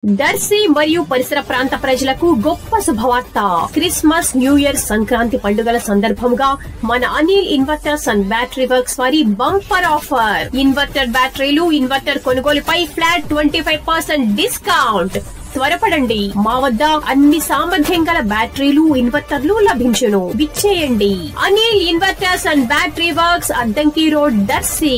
దర్శి మరియు పరిసర ప్రాంత ప్రజలకు గొప్ప శుభవార్త. క్రిస్మస్, న్యూ ఇయర్, సంక్రాంతి పండుగల సందర్భంగా మన Anil inverters and battery works వారి బంపర్ ఆఫర్. ఇన్వర్టర్ బ్యాటరీలు, ఇన్వర్టర్ కొనుగోలుపై ఫ్లాట్ 25% డిస్కౌంట్. త్వరపడండి, మా వద్ద అన్ని సామర్థ్యం గల బ్యాటరీలు, ఇన్వర్టర్లు లభించును. విచ్చేయండి. Anil inverters and battery works, Addanki road, Darsi.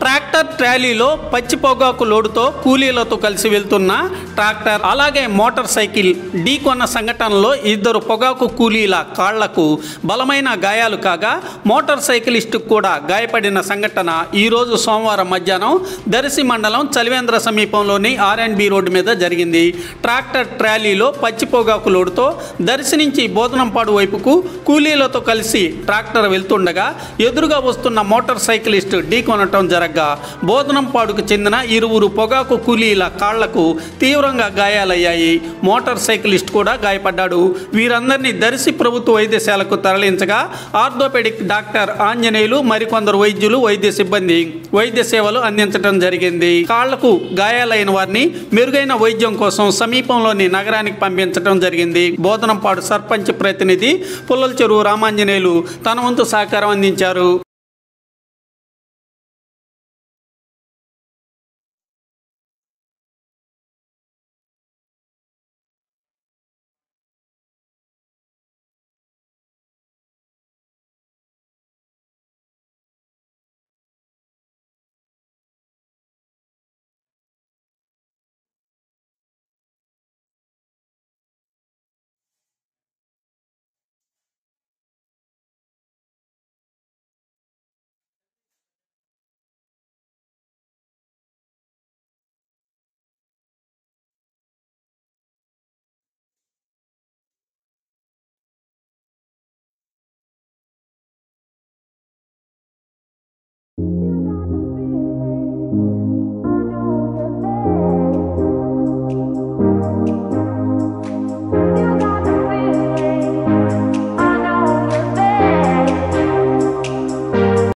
Tractor ట్రాలీలో పచ్చి పొగాకు లోడుతో కూలీలతో కలిసి వెళ్తున్న ట్రాక్టర్ అలాగే మోటార్ సైకిల్ ఢీకొన్న సంఘటనలో ఇద్దరు పొగాకు కూలీల కాళ్లకు బలమైన గాయాలు కాగా మోటార్ సైకిలిస్టు కూడా గాయపడిన సంఘటన ఈరోజు సోమవారం మధ్యాహ్నం దర్శి మండలం చలివేంద్ర సమీపంలోని R&B రోడ్డు మీద జరిగింది. ట్రాక్టర్ ట్రాలీలో పచ్చి పొగాకు లోడుతో దర్శి నుంచి బోధనంపాడు వైపుకు కూలీలతో కలిసి ట్రాక్టర్ వెళ్తుండగా ఎదురుగా వస్తున్న మోటార్ సైకిలిస్టు ఢీకొనటం జరగగా బోధనంపాడుకు చెందిన ఇరువురు పొగాకు కూలీల కాళ్లకు తీవ్రంగా గాయాలయ్యాయి. మోటార్ సైకిలిస్ట్ కూడా గాయపడ్డాడు. వీరందరినీ దర్శి ప్రభుత్వ వైద్యశాలకు తరలించగా ఆర్థోపెడిక్ డాక్టర్ ఆంజనేయులు మరికొందరు వైద్యులు, వైద్య సిబ్బంది వైద్య సేవలు అందించడం జరిగింది. కాళ్లకు గాయాలైన వారిని మెరుగైన వైద్యం కోసం సమీపంలోని నగరానికి పంపించడం జరిగింది. బోధనంపాడు సర్పంచ్ ప్రతినిధి పుల్లల చెరువు రామాంజనేయులు తన వంతు సహకారం అందించారు.